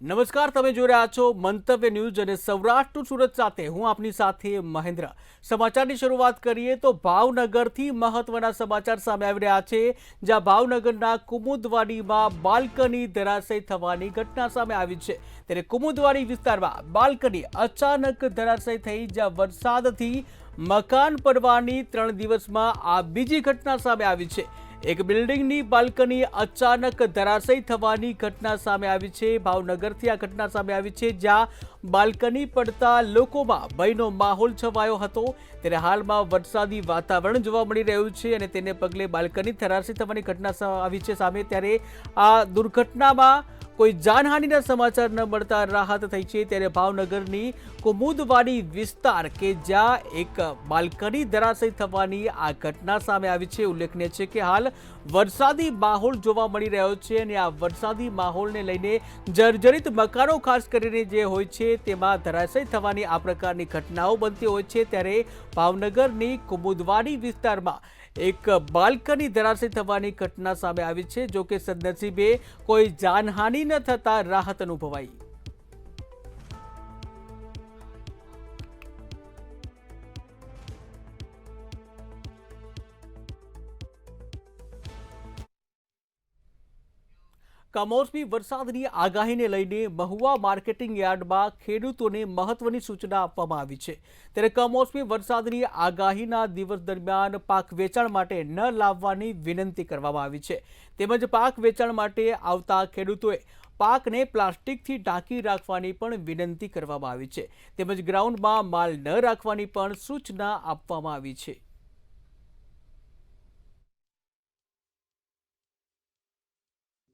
નમસ્કાર, તમે જોઈ રહ્યા છો મંતવ્ય ન્યૂઝ અને સૌરાષ્ટ્ર સુરત સાથે હું આપની સાથે મહેન્દ્ર। સમાચારની શરૂઆત કરીએ તો ભાવનગરથી મહત્વના સમાચાર સામે આવી રહ્યા છે, જ્યાં ભાવનગરના કુમુદવાડીમાં બાલ્કની ધરાશયી થવાની ઘટના સામે આવી છે। ત્યારે કુમુદવાડી વિસ્તારમાં બાલ્કની અચાનક ધરાશયી થઈ, જ્યાં વરસાદથી મકાન પડવાની 3 દિવસમાં આ બીજી ઘટના સામે આવી છે। એક બિલ્ડિંગની બાલ્કની અચાનક ધરાશયી થવાની ઘટના સામે આવી છે। ભાવનગરથી આ ઘટના સામે આવી છે, જ્યાં બાલ્કની પડતા લોકોમાં ભયનો માહોલ છવાયો હતો। ત્યારે હાલમાં વરસાદી વાતાવરણ જોવા મળી રહ્યું છે અને તેને પગલે બાલ્કની ધરાશયી થવાની ઘટના આવી છે સામે। ત્યારે આ દુર્ઘટનામાં કોઈ જાનહાનિના સમાચાર ન મળતા રાહત થઈ છે। ત્યારે ભાવનગરની કુમુદવાડી વિસ્તાર કે જ્યાં એક બાલ્કની ધરાશયી થવાની આ ઘટના સામે આવી છે। ઉલ્લેખનીય છે કે હાલ વરસાદી માહોલ જોવા મળી રહ્યો છે અને આ વરસાદી માહોલને લઈને જર્જરિત મકાનો ખાસ કરીને જે હોય છે તેમાં ધરાશયી થવાની આ પ્રકારની ઘટનાઓ બનતી હોય છે। ત્યારે ભાવનગરની કુમુદવાડી વિસ્તારમાં એક બાલ્કની ધરાશયી થવાની ઘટના સામે આવી છે। જો કે સદનસીબે કોઈ જાનહાનિ ન થતા રાહત અનુભવાઈ। કમોસમી વરસાદની આગાહીને લઈને મહુવા માર્કેટિંગ યાર્ડમાં ખેડૂતોને મહત્વની સૂચના આપવામાં આવી છે। ત્યારે કમોસમી વરસાદની આગાહીના દિવસ દરમિયાન પાક વેચાણ માટે ન લાવવાની વિનંતી કરવામાં આવી છે। તેમજ પાક વેચાણ માટે આવતા ખેડૂતોએ પાકને પ્લાસ્ટિકથી ઢાંકી રાખવાની પણ વિનંતી કરવામાં આવી છે। તેમજ ગ્રાઉન્ડમાં માલ ન રાખવાની પણ સૂચના આપવામાં આવી છે।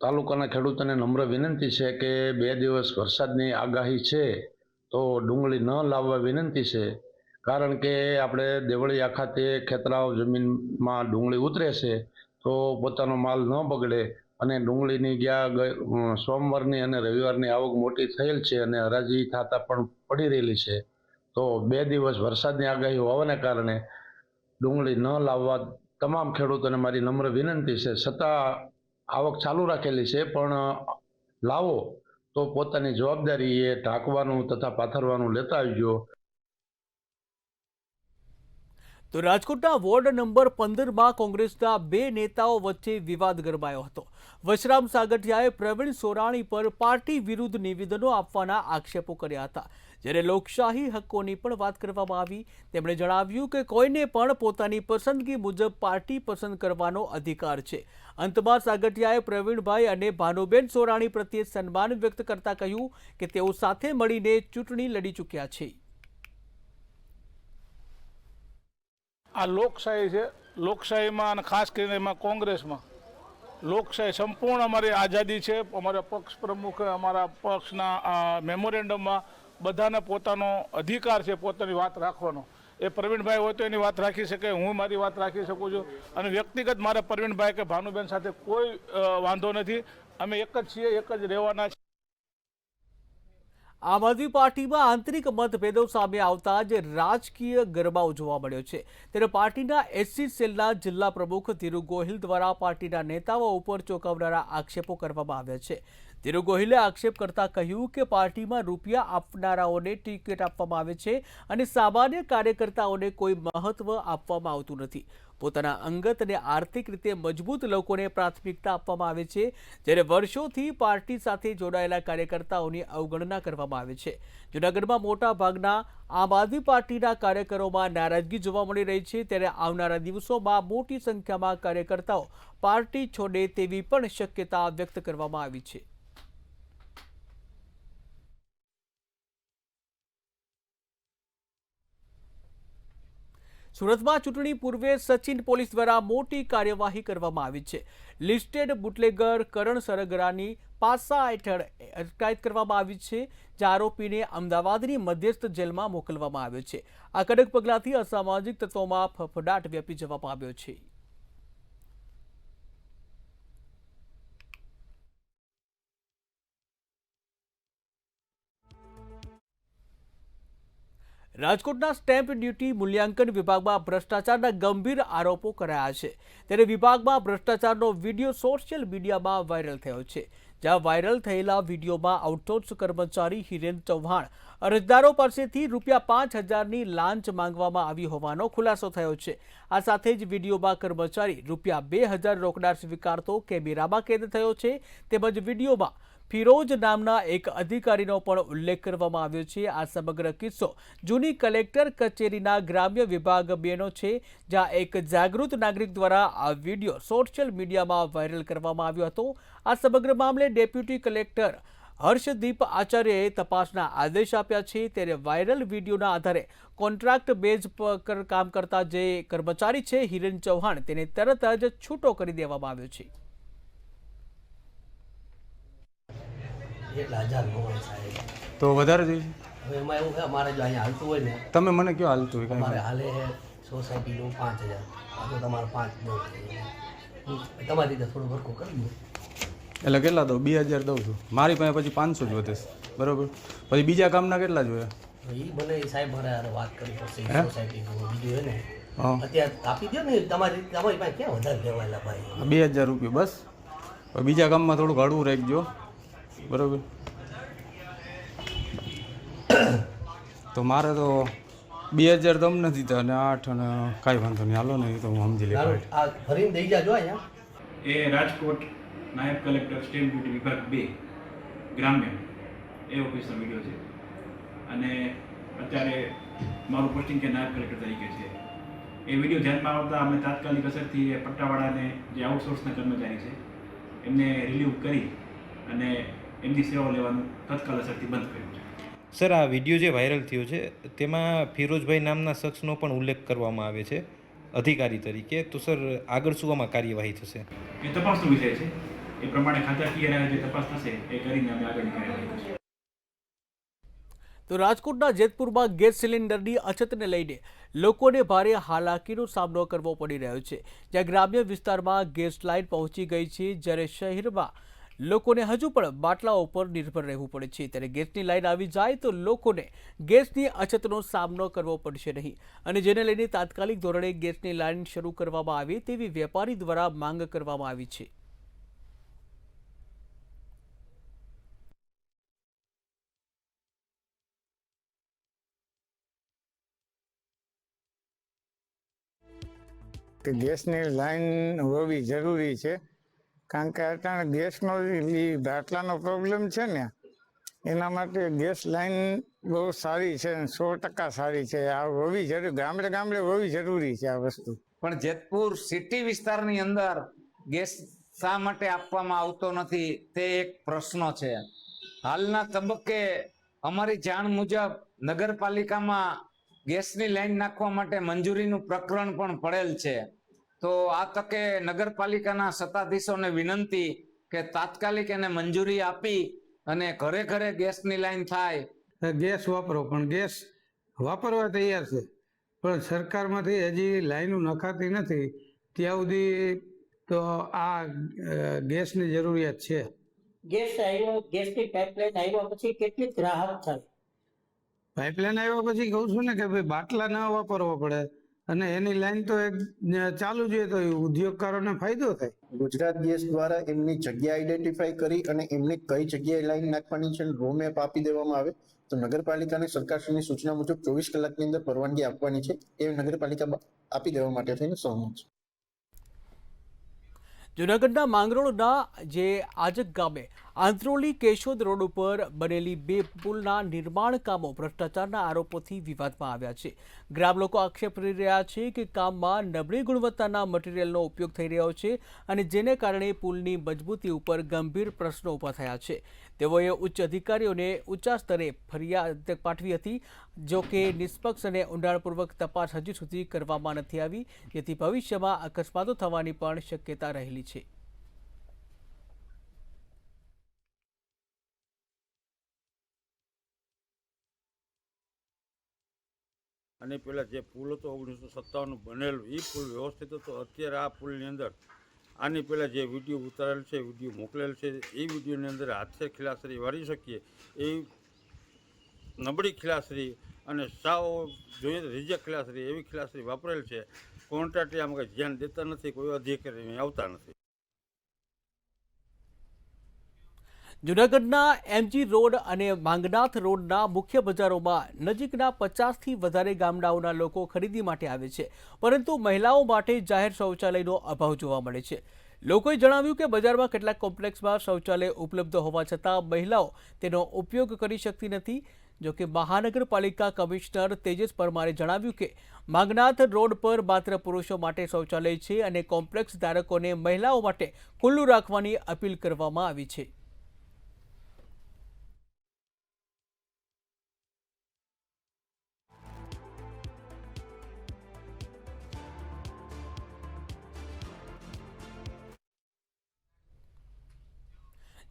તાલુકાના ખેડૂતોને નમ્ર વિનંતી છે કે 2 દિવસ વરસાદની આગાહી છે તો ડુંગળી ન લાવવા વિનંતી છે। કારણ કે આપણે દેવળિયા ખાતે ખેતરાઓ જમીનમાં ડુંગળી ઉતરે છે તો પોતાનો માલ ન બગડે અને ડુંગળીની ગયા સોમવારની અને રવિવારની આવક મોટી થયેલ છે અને હરાજી થતા પણ પડી રહેલી છે। તો 2 દિવસ વરસાદની આગાહી હોવાને કારણે ડુંગળી ન લાવવા તમામ ખેડૂતોને મારી નમ્ર વિનંતી છે। છતાં આવક ચાલુ રાખેલી છે, પણ લાવો તો પોતાની જવાબદારી એ ઢાંકવાનું તથા પાથરવાનું લેતા આવજો। તો રાજકોટના વોર્ડ નંબર 15માં કોંગ્રેસના 2 નેતાઓ વચ્ચે વિવાદ ગરમાયો હતો। વશરામ સાગઠિયાએ પ્રવીણ સોરાણી પર પાર્ટી વિરુદ્ધ નિવેદનો આપવાના આક્ષેપો કર્યા હતા, જ્યારે લોકશાહી હકોની પણ વાત કરવામાં આવી। તેમણે જણાવ્યું કે કોઈને પણ પોતાની પસંદગી મુજબ પાર્ટી પસંદ કરવાનો અધિકાર છે। અંતમાં સાગઠિયાએ પ્રવીણભાઈ અને ભાનુબેન સોરાણી પ્રત્યે સન્માન વ્યક્ત કરતા કહ્યું કે તેઓ સાથે મળીને ચૂંટણી લડી ચૂક્યા છે। આ લોકશાહી છે। લોકશાહીમાં અને ખાસ કરીને એમાં કોંગ્રેસમાં લોકશાહી સંપૂર્ણ અમારી આઝાદી છે। અમારા પક્ષ પ્રમુખે અમારા પક્ષના મેમોરેન્ડમમાં બધાને પોતાનો અધિકાર છે પોતાની વાત રાખવાનો। એ પ્રવીણભાઈ હોય તો એની વાત રાખી શકે, હું મારી વાત રાખી શકું છું અને વ્યક્તિગત મારે પ્રવીણભાઈ કે ભાનુબેન સાથે કોઈ વાંધો નથી। અમે એક જ છીએ, એક જ રહેવાના છીએ। આમ આદમી પાર્ટીમાં આંતરિક મતભેદો સામે આવતા જ રાજકીય ગરમાવો જોવા મળ્યો છે। ત્યારે પાર્ટીના એસસી સેલના જિલ્લા પ્રમુખ ધીરુ ગોહિલ દ્વારા પાર્ટીના નેતાઓ ઉપર ચોંકાવનારા આક્ષેપો કરવામાં આવ્યા છે। ધીરુ ગોહિલે આક્ષેપ કરતા કહ્યું કે પાર્ટીમાં રૂપિયા આપનારાઓને ટિકિટ આપવામાં આવે છે અને સામાન્ય કાર્યકર્તાઓને કોઈ મહત્વ આપવામાં આવતું નથી। પોતાના અંગત અને આર્થિક રીતે મજબૂત લોકોને પ્રાથમિકતા આપવામાં આવે છે, જ્યારે વર્ષોથી પાર્ટી સાથે જોડાયેલા કાર્યકર્તાઓની અવગણના કરવામાં આવે છે। જૂનાગઢમાં મોટા ભાગના આમ આદમી પાર્ટીના કાર્યકરોમાં નારાજગી જોવા મળી રહી છે। ત્યારે આવનારા દિવસોમાં મોટી સંખ્યામાં કાર્યકર્તાઓ પાર્ટી છોડે તેવી પણ શક્યતા વ્યક્ત કરવામાં આવી છે। સુરતમાં ચૂંટણી પૂર્વે સચિન પોલીસ દ્વારા મોટી કાર્યવાહી કરવામાં આવી છે। લિસ્ટેડ બુટલેગર કરણ સરગરાની પાસા હેઠળ અટકાયત કરવામાં આવી છે, જે આરોપીને અમદાવાદની મધ્યસ્થ જેલમાં મોકલવામાં આવ્યો છે। આ કડક પગલાંથી અસામાજિક તત્વોમાં ફફડાટ વ્યાપી જવા પામ્યો છે। રાજકોટના સ્ટેમ્પ ડ્યુટી મૂલ્યાંકન વિભાગમાં ભ્રષ્ટાચારના ગંભીર આરોપો કરાયા છે। ત્યારે વિભાગમાં ભ્રષ્ટાચારનો વિડીયો સોશિયલ મીડિયામાં વાયરલ થયો છે, જ્યાં વાયરલ થયેલા વિડીયોમાં આઉટસોર્સ કર્મચારી હિરેન ચૌહાણ અરજદારો પાસેથી ₹5,000ની લાંચ માંગવામાં આવી હોવાનો ખુલાસો થયો છે. આ સાથે જ વિડીયોમાં કર્મચારી ₹2,000 રોકડા સ્વીકારતો કેમેરામાં કેદ થયો છે. તેમજ વિડીયોમાં ફિરોજ નામના એક અધિકારીનો પણ ઉલ્લેખ કરવામાં આવ્યો છે. આ સમગ્ર કિસ્સો જૂની કલેક્ટર કચેરીના ગ્રામ્ય વિભાગ 2નો છે, જ્યાં એક જાગૃત નાગરિક દ્વારા આ વિડીયો સોશિયલ મીડિયામાં વાયરલ કરવામાં આવ્યો હતો. આ સમગ્ર મામલે ડેપ્યુટી કલેક્ટર હર્ષદીપ આચાર્યએ તપાસના આદેશ આપ્યા છે. ત્યારે વાયરલ વિડીયોના આધારે કોન્ટ્રાક્ટ બેઝ પર કામ કરતા જે કર્મચારી છે હિરેન ચૌહાણ, તેને તરત જ છૂટો કરી દેવામાં આવ્યો છે. એટલા હજાર નો હોય સાહેબ. તો વધારે જોઈએ હવે એમાં એવું કે અમારે જો અહીંયા હાલતું હોય ને, તમે મને કયો હાલતું હોય અમારે કાંઈ હાલે છે સોસાયટીનું 5,000, તો તમારે 5 દો. તમારી રીતે થોડું ઘરકું કરી દો. એટલે કેટલા દઉં? 2,000 દઉં છું. મારી પાસે પછી 500 જ વધે છે, બરાબર. પછી બીજા કામના કેટલા જોઈએ? તો એ મને સાહેબ મારે હારે વાત કરવી પડશે. હે? સોસાયટીનું બીજું છે ને, હા, અત્યારે આપી દો ને. તમારી પાસે ક્યાં વધારે લેવાયેલા ભાઈ? 2,000 રૂપિયા બસ. પછી બીજા કામમાં થોડુંક હળવું રાખજો, બરાબર. તો મારે તો 2,000 તમને દીધા અને 8 અને કાંઈ વાંધો નહીં, હાલો ને, એ તો હું સમજી ચાલો, લઈશ. આ ભરીને દઈ જાજો અહીંયા. એ રાજકોટ નાયબ કલેક્ટર સ્ટેમ્પ ડ્યુટી વિભાગ 2 ગ્રામ્ય એ ઓફિસનો વિડીયો છે. અને અત્યારે મારું પોસ્ટિંગ કે નાયબ કલેક્ટર તરીકે છે. એ વિડીયો ધ્યાનમાં આવતા અમે તાત્કાલિક અસરથી એ પટ્ટાવાળાને જે આઉટસોર્સના કર્મચારી છે એમને રિલીવ કરી અને એમની સેવાઓ લેવાનું તત્કાલ અસરથી બંધ કર્યું છે. સર, આ વિડીયો જે વાયરલ થયો છે તેમાં ફિરોજભાઈ નામના શખ્સનો પણ ઉલ્લેખ કરવામાં આવે છે અધિકારી તરીકે. તો સર, આગળ શું આમાં કાર્યવાહી થશે? એ તપાસનો વિષય છે. એ પ્રમાણે ખાતાકીય જે તપાસ થશે એ કરીને અમે આગળની કાર્યવાહી કરીશું. તો રાજકોટના જેતપુરમાં ગેસ સિલિન્ડરની અછતને લઈને લોકોને ભારે હાલાકીનો સામનો કરવો પડી રહ્યો છે. જ્યાં ગ્રામ્ય વિસ્તારમાં ગેસ લાઇન પહોંચી ગઈ છે, જ્યારે શહેરમાં લોકોને હજુ પણ બાટલાઓ પર નિર્ભર રહેવું પડે છે. ત્યારે ગેસની લાઇન આવી જાય તો લોકોને ગેસની અછતનો સામનો કરવો પડશે નહીં, અને જેને લઈને તાત્કાલિક ધોરણે ગેસની લાઇન શરૂ કરવામાં આવે તેવી વેપારી દ્વારા માંગ કરવામાં આવી છે. કે ગેસની લાઈન હોવી જરૂરી છે, કારણ કે અત્યારે ગેસનો બાટલાનો પ્રોબ્લેમ છે ને, એના માટે ગેસ લાઈન બહુ સારી છે, 100% સારી છે. આ હોવી જરૂરી, ગામડે ગામડે હોવી જરૂરી છે આ વસ્તુ. પણ જેતપુર સિટી વિસ્તારની અંદર ગેસ શા માટે આપવામાં આવતો નથી તે એક પ્રશ્ન છે. હાલના તબક્કે અમારી જાણ મુજબ નગરપાલિકામાં ગેસની લાઈન નાખવા માટે મંજૂરીનું પ્રકરણ પણ પડેલ છે. તો આ તકે નગરપાલિકાના સત્તાધીશોને વિનંતી કે તાત્કાલિક એને મંજૂરી આપી અને ઘરે ઘરે ગેસની લાઈન થાય. ગેસ વાપરો, પણ ગેસ વાપરવા તૈયાર છે, પણ સરકારમાંથી હજી લાઈનો નખાતી નથી. ત્યાં સુધી તો આ ગેસની જરૂરિયાત છે. ગેસ આવ્યો, ગેસની પાઇપલાઇન આવ્યા પછી કેટલી રાહત થાય? પાઇપલાઇન આવ્યા પછી કહું છું ને કે ભાઈ બાટલા ન વાપરવા પડે, અને એની લાઈન તો એક ચાલુ જોઈએ તો ઉદ્યોગકારોને ફાયદો થાય. ગુજરાત ગેસ દ્વારા એમની જગ્યા આઈડેન્ટિફાઈ કરી અને એમને કઈ જગ્યાએ લાઈન નાખવાની છે રોમેપ આપી દેવામાં આવે તો નગરપાલિકાને સરકારશ્રીની સૂચના મુજબ 24 કલાકની અંદર પરવાનગી આપવાની છે, એ નગરપાલિકા આપી દેવા માટે થઈને સહમત છે. જૂનાગઢના માંગરોળના જે આજક ગામે આંત્રોલી કેશોદ રોડ ઉપર બનેલી 2 પુલના નિર્માણ કામો ભ્રષ્ટાચારના આરોપોથી વિવાદમાં આવ્યા છે. ગ્રામ લોકો આક્ષેપ કરી રહ્યા છે કે કામમાં નબળી ગુણવત્તાના મટીરીયલનો ઉપયોગ થઈ રહ્યો છે, અને જેને કારણે પુલની મજબૂતી ઉપર ગંભીર પ્રશ્નો ઊભા થયા છે. તેઓએ ઉચ્ચ અધિકારીઓને ઊંચા સ્તરે ફરિયાદ પાઠવી હતી, જો કે નિષ્પક્ષ અને ઊંડાણપૂર્વક તપાસ હજી સુધી કરવામાં નથી આવી, જેથી ભવિષ્યમાં અકસ્માતો થવાની પણ શક્યતા રહેલી છે. અને પેલા જે પુલ હતો 1957 બનેલો, એ પુલ વ્યવસ્થિત હતો. અત્યારે આ પુલની અંદર આની પહેલાં જે વિડીયો ઉતારેલ છે, વિડીયો મોકલેલ છે, એ વિડીયોની અંદર હાથે ખીલાસરી વાળી શકીએ એ નબળી ખીલાસરી અને સાવ જોઈએ તો રિજેક્ટ ખીલાસરી એવી ખીલાસરી વાપરેલ છે. કોન્ટ્રાક્ટરે આમાં કંઈ ધ્યાન દેતા નથી, કોઈ અધિકારી આવતા નથી. જૂનાગઢના એમજી રોડ અને માંગનાથ રોડના મુખ્ય બજારોમાં નજીકના 50થી વધારે ગામડાઓના લોકો ખરીદી માટે આવે છે, પરંતુ મહિલાઓ માટે જાહેર શૌચાલયનો અભાવ જોવા મળે છે. લોકોએ જણાવ્યું કે બજારમાં કેટલાક કોમ્પ્લેક્સમાં શૌચાલય ઉપલબ્ધ હોવા છતાં મહિલાઓ તેનો ઉપયોગ કરી શકતી નથી. જોકે મહાનગરપાલિકા કમિશનર તેજસ પરમારે જણાવ્યું કે માંગનાથ રોડ પર માત્ર પુરુષો માટે શૌચાલય છે અને કોમ્પ્લેક્સ ધારકોને મહિલાઓ માટે ખુલ્લું રાખવાની અપીલ કરવામાં આવી છે.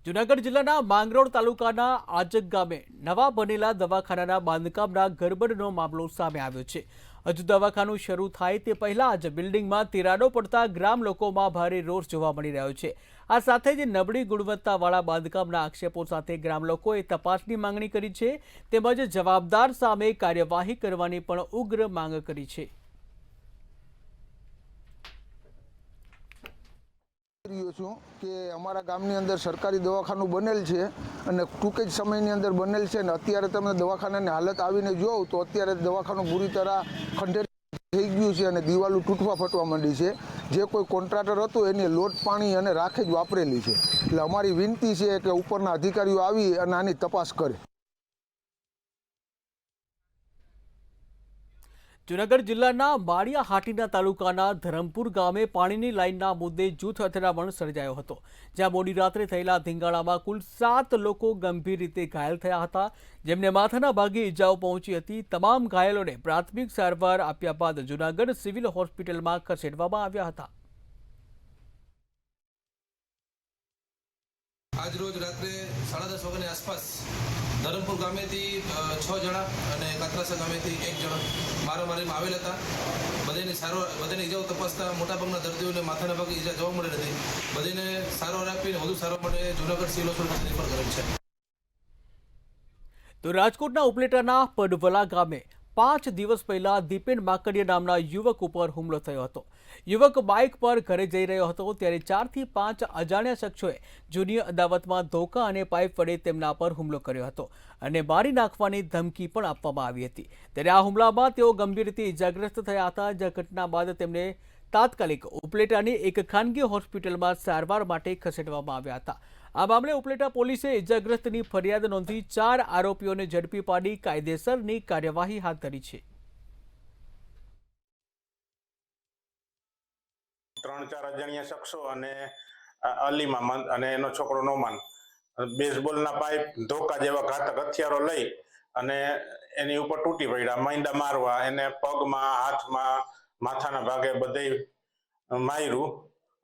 જૂનાગઢ જિલ્લાના માંગરોળ તાલુકાના આજક ગામે નવા બનેલા દવાખાનાના બાંધકામના ગરબડનો મામલો સામે આવ્યો છે. હજુ દવાખાનું શરૂ થાય તે પહેલા જ બિલ્ડિંગમાં તિરાડો પડતા ગ્રામ લોકોમાં ભારે રોષ જોવા મળી રહ્યો છે. આ સાથે જ નબળી ગુણવત્તાવાળા બાંધકામના આક્ષેપો સાથે ગ્રામ લોકોએ તપાસની માંગણી કરી છે, તેમજ જવાબદાર સામે કાર્યવાહી કરવાની પણ ઉગ્ર માંગ કરી છે. રહ્યો છું કે અમારા ગામની અંદર સરકારી દવાખાનું બનેલ છે અને ટૂંક જ સમયની અંદર બનેલ છે, અને અત્યારે તમે દવાખાનાની હાલત આવીને જોવ તો અત્યારે દવાખાનું પૂરી તરહ ખંડેર થઈ ગયું છે અને દિવાલો તૂટવા ફટવા માંડી છે. જે કોઈ કોન્ટ્રાક્ટર હતું એની લોટ પાણી અને રાખ જ વાપરેલી છે. એટલે અમારી વિનંતી છે કે ઉપરના અધિકારીઓ આવી અને આની તપાસ કરે. જૂનાગઢ જિલ્લાના માળિયા હાટીના તાલુકાના ધરમપુર ગામે પાણીની લાઇનના મુદ્દે જૂથ અથડામણ સર્જાયો હતો, જ્યાં મોડી રાત્રે થયેલા ધીંગાણામાં કુલ 7 લોકો ગંભીર રીતે ઘાયલ થયા હતા, જેમને માથાના ભાગે ઈજાઓ પહોંચી હતી. તમામ ઘાયલોને પ્રાથમિક સારવાર આપ્યા બાદ જૂનાગઢ સિવિલ હોસ્પિટલમાં ખસેડવામાં આવ્યા હતા. આજ રોજ રાત્રે 10:30 વાગ્યાની આસપાસ ધરમપુર ગામેથી 6 જણા અને કાતરાસા ગામેથી 1 જણા મારામારીમાં આવેલ હતા. બધાની ઈજાઓ તપાસતા મોટાભાગના દર્દીઓને માથાના ભાગે ઈજા જોવા મળી હતી. બધાને સારવાર આપીને વધુ સારવાર માટે જૂનાગઢ સિવિલ હોસ્પિટલ રિફર કરેલ છે. તો રાજકોટના ઉપલેટાના પડવલા ગામે 5 દિવસ પહેલા દીપેન માકડિયા નામના યુવક ઉપર હુમલો થયો હતો. યુવક બાઇક પર ઘરે જઈ રહ્યો હતો ત્યારે 4 થી 5 અજાણ્યા શખ્સોએ જૂની અદાવતમાં ધોકા અને પાઇપ વડે તેમના પર હુમલો કર્યો હતો અને મારી નાખવાની ધમકી પણ આપવામાં આવી હતી. ત્યારે આ હુમલામાં તેઓ ગંભીર રીતે ઇજાગ્રસ્ત થયા હતા, જ્યાં ઘટના બાદ તેમને તાત્કાલિક ઉપલેટાની એક ખાનગી હોસ્પિટલમાં સારવાર માટે ખસેડવામાં આવ્યા હતા. આ મામલે ઉપલેટા પોલીસે ઇજાગ્રસ્તની ફરિયાદ નોંધી 4 આરોપીઓને ઝડપી પાડી કાયદેસરની કાર્યવાહી હાથ ધરી છે. 3-4 અજાણ્યા શખ્સો અને અલી મામદ અને એનો છોકરો નોમાન બેઝબોલના પાઇપ, ધોકા જેવા ઘાતક હથિયારો લઈ અને એની ઉપર તૂટી પડ્યા, માંડા મારવા, એને પગમાં, હાથમાં, માથાના ભાગે બધે માર્યું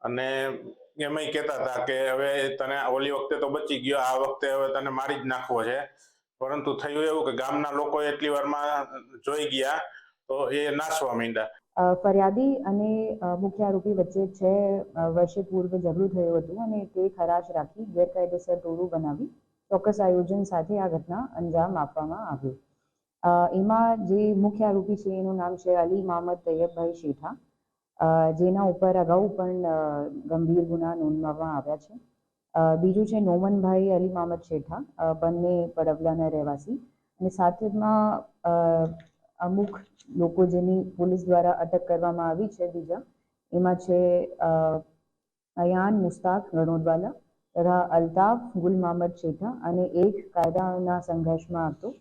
અને એમ કહેતા હતા કે હવે તને ઓલી વખતે તો બચી ગયો, આ વખતે હવે તને મારી જ નાખવો છે. પરંતુ થયું એવું કે ગામના લોકો એટલી વારમાં જોઈ ગયા તો એ નાસવા માંડ્યા. ફરિયાદી અને મુખ્ય આરોપી વચ્ચે 6 વર્ષ પૂર્વ ઝઘડું થયું હતું અને તે ખરાશ રાખી ગેરકાયદેસર ટોળું બનાવી ચોક્કસ આયોજન સાથે આ ઘટના અંજામ આપવામાં આવ્યો. એમાં જે મુખ્ય આરોપી છે એનું નામ છે અલી મામદ તૈયબભાઈ શેઠા, જેના ઉપર અગાઉ પણ ગંભીર ગુના નોંધવામાં આવ્યા છે. બીજું છે નોમનભાઈ અલી મામદ શેઠા, બંને પડવલાના રહેવાસી, અને સાથેમાં અમુક લોકો જેની પોલીસ દ્વારા અટક કરવામાં આવી છે બીજા, એમાં છે અયાન મુસ્તાક રણોદવાલા તથા અલ્તાફ ગુલ મામદ શેઠા, અને એક કાયદાના સંઘર્ષમાં હતો.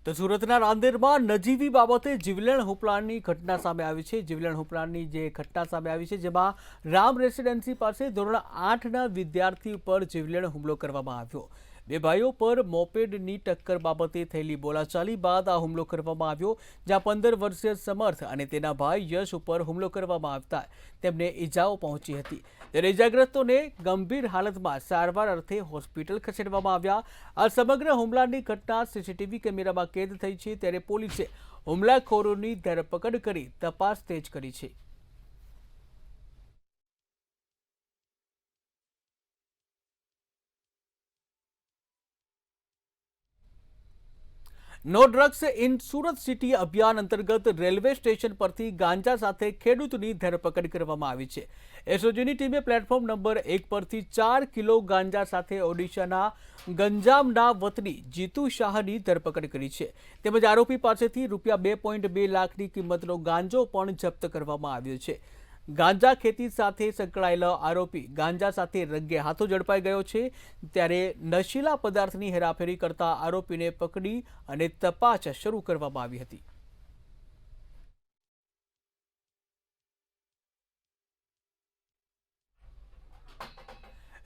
તો સુરતના રાંદેરમાં નજીવી બાબતે જીવલેણ હુમલાની ઘટના સામે આવી છે. જીવલેણ હુમલાની જે ઘટના સામે આવી છે, જેમાં રામ રેસિડેન્સી પાસે ધોરણ 8ના વિદ્યાર્થી પર જીવલેણ હુમલો કરવામાં આવ્યો. 2 ભાઈઓ પર મોપેડની ટક્કર બાબતે થયેલી બોલાચાલી બાદ આ હુમલો કરવામાં આવ્યો, જ્યાં 15 વર્ષીય સમર્થ અને તેના ભાઈ યશ ઉપર હુમલો કરવામાં આવતા તેમને ઈજાઓ પહોંચી હતી. ત્યારે ઈજાગ્રસ્તોને ગંભીર હાલતમાં સારવાર અર્થે હોસ્પિટલ ખસેડવામાં આવ્યા. આ સમગ્ર હુમલાની ઘટના સીસીટીવી કેમેરામાં કેદ થઈ છે. ત્યારે પોલીસે હુમલાખોરોની ધરપકડ કરી તપાસ તેજ કરી છે. No drugs in Surat city અભિયાન અંતર્ગત રેલવે સ્ટેશન પરથી ગાંજા સાથે ખેડૂતની ધરપકડ કરવામાં આવી છે. એસઓજીની ટીમે પ્લેટફોર્મ નંબર 1 પરથી 4 કિલો ગાંજા સાથે ઓડિશાના ગંજામના વતની જીતુ શાહની ધરપકડ કરી છે. તેમજ આરોપી પાસેથી ₹2.2 લાખની કિંમતનો ગાંજો પણ જપ્ત કરવામાં આવ્યો છે. ગાંજા ખેતી સાથે સંકળાયેલો આરોપી ગાંજા સાથે રંગે હાથો ઝડપાઈ ગયો છે. ત્યારે નશીલા પદાર્થની હેરાફેરી કરતા આરોપીને પકડી અને તપાસ શરૂ કરવામાં આવી હતી.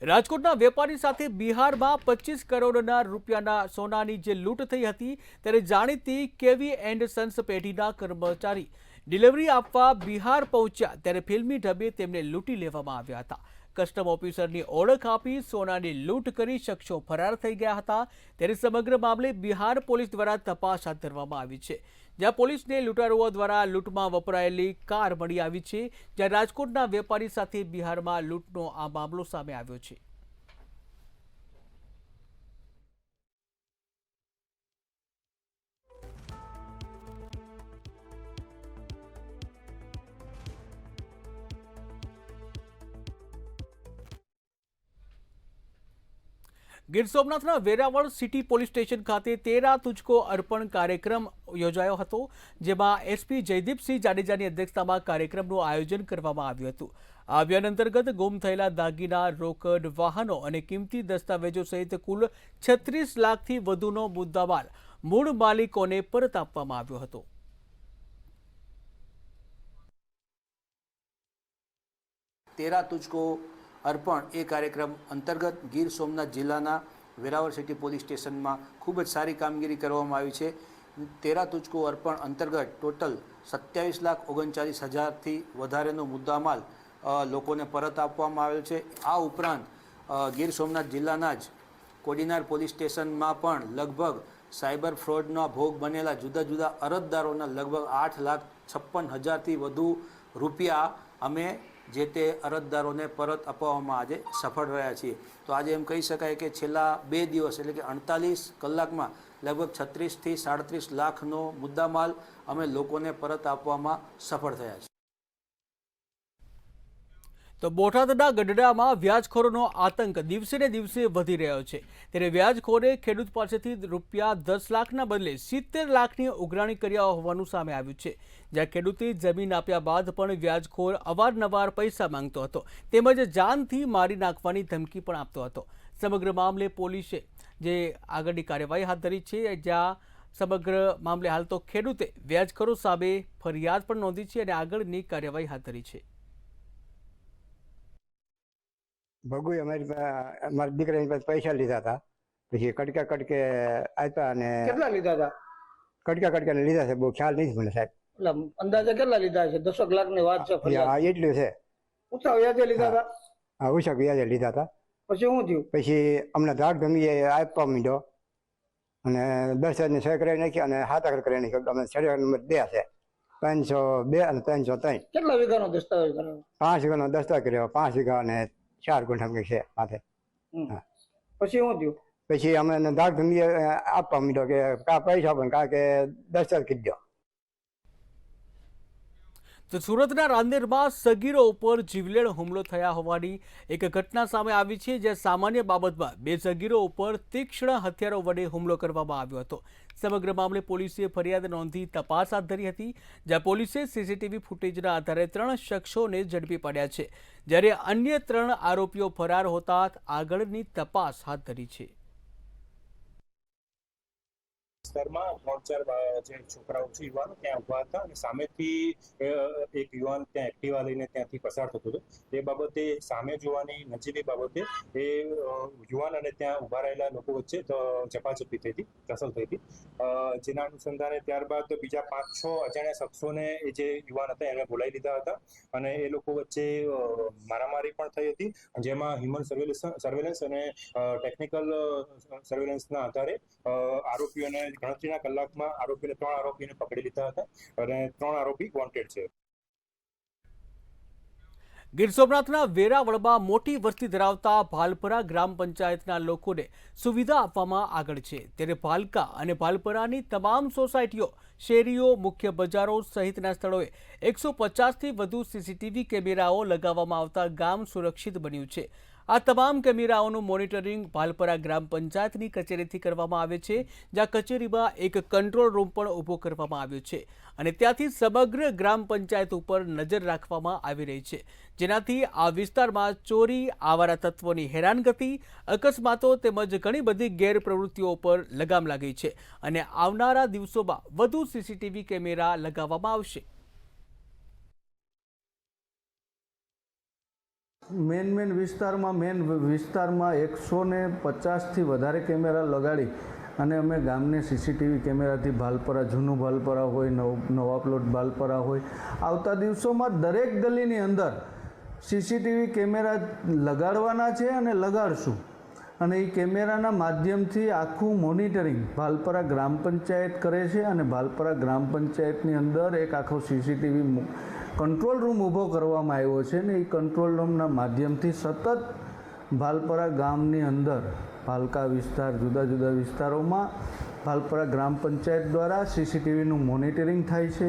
રાજકોટના વેપારી સાથે બિહારમાં 25 કરોડના રૂપિયાના સોનાની જે લૂંટ થઈ હતી, ત્યારે જાણીતી કેવી એન્ડ સન્સ પેઢીના કર્મચારી ડિલિવરી આપવા બિહાર પહોંચ્યા ત્યારે ફિલ્મી ઢબે તેમને લૂંટી લેવામાં આવ્યા હતા. કસ્ટમ ઓફિસરની ઓળખ આપી સોનાની લૂંટ કરી શખ્સો ફરાર થઈ ગયા હતા. ત્યારે સમગ્ર મામલે બિહાર પોલીસ દ્વારા તપાસ હાથ ધરવામાં આવી છે, જ્યાં પોલીસને લૂંટારુઓ દ્વારા લૂંટમાં વપરાયેલી કાર મળી આવી છે. જ્યાં રાજકોટના વેપારી સાથે બિહારમાં લૂંટનો આ મામલો સામે આવ્યો છે. ગીર સોમનાથના વેરાવળ સિટી પોલીસ સ્ટેશન ખાતે 13 તુજકો અર્પણ કાર્યક્રમ યોજાયો હતો, જેમાં એસપી જયદીપસિંહ જાડેજાની અધ્યક્ષતામાં કાર્યક્રમનું આયોજન કરવામાં આવ્યું હતું. આ અભિયાન અંતર્ગત ગુમ થયેલા દાગીના, રોકડ, વાહનો અને કિંમતી દસ્તાવેજો સહિત કુલ 36 લાખથી વધુનો મુદ્દામાલ મૂળ માલિકોને પરત આપવામાં આવ્યો હતો. તેરા તુજકો અર્પણ એ કાર્યક્રમ અંતર્ગત ગીર સોમનાથ જિલ્લાના વેરાવળ સિટી પોલીસ સ્ટેશનમાં ખૂબ જ સારી કામગીરી કરવામાં આવી છે. તેરા તુજકો અર્પણ અંતર્ગત ટોટલ 27,39,000થી વધારેનો મુદ્દામાલ લોકોને પરત આપવામાં આવેલ છે. આ ઉપરાંત ગીર સોમનાથ જિલ્લાના જ કોડીનાર પોલીસ સ્ટેશનમાં પણ લગભગ સાયબર ફ્રોડના ભોગ બનેલા જુદા જુદા અરજદારોના લગભગ 8,56,000થી વધુ રૂપિયા અમે જે તે અરજદારોને પરત અપાવવામાં આજે સફળ રહ્યા છીએ. તો આજે એમ કહી શકાય કે છેલ્લા 2 દિવસ એટલે કે 48 કલાકમાં લગભગ 36થી 37 લાખનો મુદ્દામાલ અમે લોકોને પરત આપવામાં સફળ થયા છે. તો બોટાદના ગઢડામાં વ્યાજખોરોનો આતંક દિવસે ને દિવસે વધી રહ્યો છે. ત્યારે વ્યાજખોરે ખેડૂત પાસેથી ₹10 લાખના બદલે 70 લાખની ઉઘરાણી કર્યા હોવાનું સામે આવ્યું છે. જ્યાં ખેડૂતે જમીન આપ્યા બાદ પણ વ્યાજખોર અવારનવાર પૈસા માંગતો હતો, તેમજ જાનથી મારી નાખવાની ધમકી પણ આપતો હતો. સમગ્ર મામલે પોલીસે જે આગળની કાર્યવાહી હાથ ધરી છે, જ્યાં સમગ્ર મામલે હાલ તો ખેડૂતે વ્યાજખોરો સામે ફરિયાદ પણ નોંધી છે અને આગળની કાર્યવાહી હાથ ધરી છે. ભગુએ અમારી દીકરાની પાસે પૈસા લીધા હતા, પછી કટકે આપ્યા અને કેટલા લીધા હતા? કટકે લીધા છે, બહુ ખ્યાલ નથી મને સાહેબ. એટલે અંદાજે કેટલા લીધા છે? 10 લાખની વાત છે. હા, એટલું છે. ઊંચા વ્યાજે લીધા હતા? હા, ઊંચા વ્યાજે લીધા હતા. પછી શું થયું? પછી અમને ધાક ધમીએ આપવા માંડ્યો અને 10,000ની સહી કરાવી નાખી અને 7 કરાવી નાખી. અમે સર્ટિફિકેટ નંબર 2 છે, 302 અને 303. કેટલા વીઘાનો દસ્તાવેજ કરાવ્યો? 5 વીઘાનો દસ્તાવેજ કર્યો. 5 વીઘા અને 4 ગુંઠા છે માથે. પછી શું થયું? પછી અમે ધાક ધમીએ આપવા માંડ્યો કે કા પૈસા પણ કા કે દસ્તાવેજ કરી દો. તો સુરતના રાંદેરમાં સગીરો ઉપર જીવલેણ હુમલો થયા હોવાની એક ઘટના સામે આવી છે, જ્યાં સામાન્ય બાબતમાં 2 સગીરો ઉપર તીક્ષ્ણ હથિયારો વડે હુમલો કરવામાં આવ્યો હતો. સમગ્ર મામલે પોલીસે ફરિયાદ નોંધી તપાસ હાથ ધરી હતી, જ્યાં પોલીસે સીસીટીવી ફૂટેજના આધારે 3 શખ્સોને ઝડપી પાડ્યા છે, જ્યારે અન્ય 3 આરોપીઓ ફરાર હોતા આગળની તપાસ હાથ ધરી છે. વિસ્તારમાં 3-4 જે છોકરાઓ છે યુવાનો ત્યાં ઉભા હતા અને સામેથી એક યુવાન ત્યાં એક્ટિવા લઈને ત્યાંથી પસાર થતો હતો. તે બાબતે સામે જોવાની નજીવી બાબતે એ યુવાન અને ત્યાં ઉભા રહેલા લોકો વચ્ચે ઝપાઝપી થઈ હતી, ટસલ થઈ હતી. જેના અનુસંધાને ત્યારબાદ બીજા 5-6 અજાણ્યા શખ્સોને એ જે યુવાન હતા એને બોલાવી લીધા હતા અને એ લોકો વચ્ચે મારામારી પણ થઈ હતી, જેમાં હ્યુમન સર્વેલન્સ અને ટેકનિકલ સર્વેલન્સના આધારે આરોપીઓને ગણતરીના કલાકમાં 3 આરોપીને પકડી લીધા હતા અને 3 આરોપી વોન્ટેડ છે. ગીર સોમનાથના વેરાવળમાં મોટી વસ્તી ધરાવતા ભાલપરા ગ્રામ પંચાયતના લોકોને સુવિધા આપવામાં આગળ છે, ત્યારે ભાલકા અને ભાલપરાની તમામ સોસાયટીઓ, શેરીઓ, મુખ્ય બજારો સહિતના સ્થળોએ 150થી વધુ સીસીટીવી કેમેરાઓ લગાવવામાં આવતા ગામ સુરક્ષિત બન્યું છે. આ તમામ કેમેરાઓનું મોનિટરિંગ ભાલપરા ગ્રામ પંચાયતની કચેરીથી કરવામાં આવે છે, જ્યાં કચેરીમાં એક કંટ્રોલ રૂમ પણ ઊભો કરવામાં આવ્યો છે અને ત્યાંથી સમગ્ર ગ્રામ પંચાયત ઉપર નજર રાખવામાં આવી રહી છે, જેનાથી આ વિસ્તારમાં ચોરી, આવારા તત્વોની હેરાનગતિ, અકસ્માતો તેમજ ઘણી બધી ગેરપ્રવૃત્તિઓ પર લગામ લાગી છે અને આવનારા દિવસોમાં વધુ સીસીટીવી કેમેરા લગાવવામાં આવશે. મેન વિસ્તારમાં 150થી વધારે કેમેરા લગાડી અને અમે ગામને સીસીટીવી કેમેરાથી ભાલપરા, જૂનું ભાલપરા હોય, નવા પ્લોટ ભાલપરા હોય, આવતા દિવસોમાં દરેક ગલીની અંદર સીસીટીવી કેમેરા લગાડવાના છે અને લગાડશું. અને એ કેમેરાના માધ્યમથી આખું મોનિટરિંગ ભાલપરા ગ્રામ પંચાયત કરે છે અને ભાલપરા ગ્રામ પંચાયતની અંદર એક આખો સીસીટીવી કંટ્રોલ રૂમ ઊભો કરવામાં આવ્યો છે ને એ કંટ્રોલ રૂમના માધ્યમથી સતત ભાલપરા ગામની અંદર ભાલકા વિસ્તાર, જુદા જુદા વિસ્તારોમાં ભાલપરા ગ્રામ પંચાયત દ્વારા સીસીટીવીનું મોનિટરિંગ થાય છે.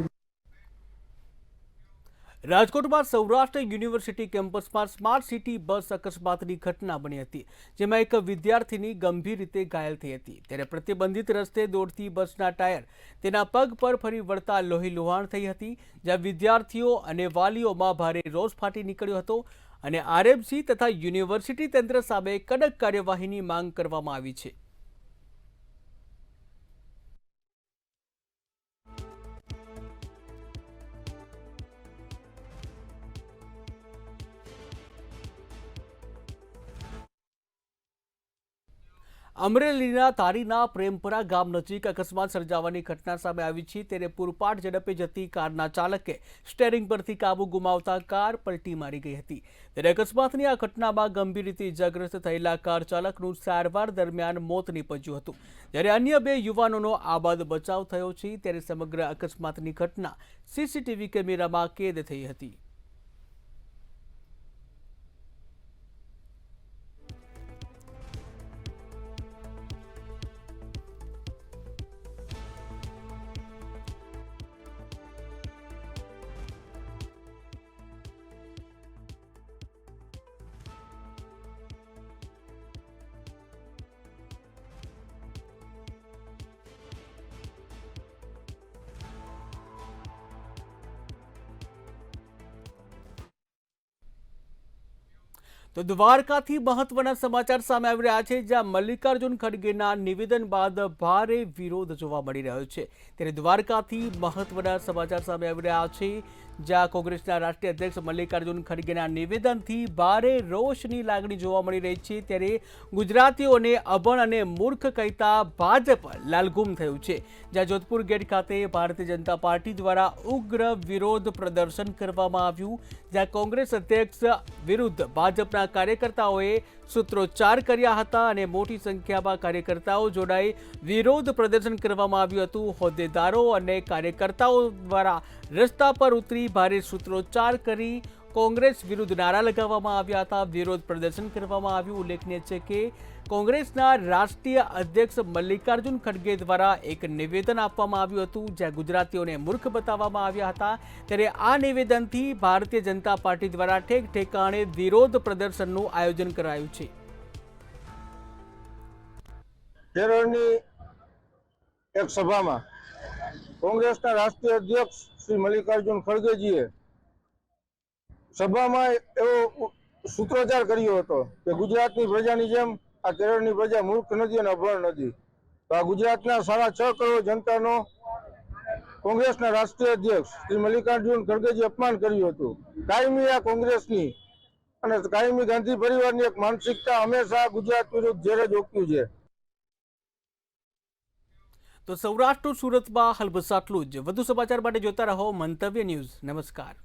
રાજકોટમાં સૌરાષ્ટ્ર યુનિવર્સિટી કેમ્પસમાં સ્માર્ટ સિટી બસ અકસ્માતની ઘટના બની હતી, જેમાં એક વિદ્યાર્થીની ગંભીર રીતે ઘાયલ થઈ હતી. ત્યારે પ્રતિબંધિત રસ્તે દોડતી બસના ટાયર તેના પગ પર ફરી વળતા લોહીલુહાણ થઈ હતી, જ્યાં વિદ્યાર્થીઓ અને વાલીઓમાં ભારે રોષ ફાટી નીકળ્યો હતો અને આરએમસી તથા યુનિવર્સિટી તંત્ર સામે કડક કાર્યવાહીની માંગ કરવામાં આવી છે. અમરેલીના તારીના પ્રેમપરા ગામ નજીક અકસ્માત સર્જાવાની ઘટના સામે આવી છે, ત્યારે પૂરપાટ ઝડપે જતી કારના ચાલકે સ્ટેરિંગ પરથી કાબુ ગુમાવતા કાર પલટી મારી ગઈ હતી. ત્યારે અકસ્માતની આ ઘટનામાં ગંભીર રીતે ઇજાગ્રસ્ત થયેલા કાર ચાલકનું સારવાર દરમિયાન મોત નીપજ્યું હતું, જ્યારે અન્ય 2 યુવાનોનો આબાદ બચાવ થયો છે. ત્યારે સમગ્ર અકસ્માતની ઘટના સીસીટીવી કેમેરામાં કેદ થઈ હતી. તો દ્વારકાથી મહત્વના સમાચાર સામે આવી રહ્યા છે, જ્યાં મલ્લિકાર્જુન ખડગેના નિવેદન બાદ ભારે વિરોધ જોવા મળી રહ્યો છે. ત્યારે દ્વારકાથી મહત્વના સમાચાર સામે આવી રહ્યા છે, જ્યાં કોંગ્રેસના રાષ્ટ્રીય અધ્યક્ષ મલ્લિકાર્જુન ખડગેના નિવેદનથી ભારે રોષની લાગણી જોવા મળી રહી છે. ત્યારે ગુજરાતીઓને અભણ અને મૂર્ખ કહેતા ભાજપ લાલઘુમ થયું છે, જ્યાં જોધપુર ગેટ ખાતે ભારતીય જનતા પાર્ટી દ્વારા ઉગ્ર વિરોધ પ્રદર્શન કરવામાં આવ્યું, જ્યાં કોંગ્રેસ અધ્યક્ષ વિરુદ્ધ ભાજપના કાર્યકર્તાઓએ સૂત્રોચ્ચાર કર્યા હતા અને મોટી સંખ્યામાં કાર્યકર્તાઓ જોડાઈ વિરોધ પ્રદર્શન કરવામાં આવ્યું હતું. હોદ્દેદારો અને કાર્યકર્તાઓ દ્વારા રસ્તા પર ઉતરી ભારે સૂત્રોચ્ચાર કરી કોંગ્રેસ વિરુદ્ધ નારા લગાવવામાં આવ્યા હતા, વિરોધ પ્રદર્શન કરવામાં આવ્યું. ઉલ્લેખનીય છે કે કોંગ્રેસના રાષ્ટ્રીય અધ્યક્ષ મલ્લિકાર્જુન ખડગે દ્વારા એક નિવેદન આપવામાં આવ્યું હતું, જ્યાં ગુજરાતીઓને મૂર્ખ બતાવવામાં આવ્યા હતા. ત્યારે આ નિવેદનથી ભારતીય જનતા પાર્ટી દ્વારા ઠેક ઠેકાણે વિરોધ પ્રદર્શનનું આયોજન કરાયું છે. કેરળની એક સભામાં કોંગ્રેસના રાષ્ટ્રીય અધ્યક્ષ શ્રી મલ્લિકાર્જુન ખડગેજીએ સભામાં એવો સૂત્રોચ્ચાર કર્યો હતો કે ગુજરાતની પ્રજાની જેમ આ કેરળની પ્રજા મૂર્ખ નથી અને અભણ નથી. તો આ ગુજરાતના 6.5 કરોડ જનતાનો કોંગ્રેસના રાષ્ટ્રીય અધ્યક્ષ શ્રી મલ્લિકાર્જુન ખડગેજી અપમાન કર્યું હતું. કાયમી આ કોંગ્રેસની અને કાયમી ગાંધી પરિવારની એક માનસિકતા હંમેશા ગુજરાત વિરુદ્ધ ઝેર જ ઓક્યું છે. તો સૌરાષ્ટ્ર સુરતમાં હાલ બસ આટલું જ. વધુ સમાચાર માટે જોતા રહો મંતવ્ય ન્યૂઝ. નમસ્કાર.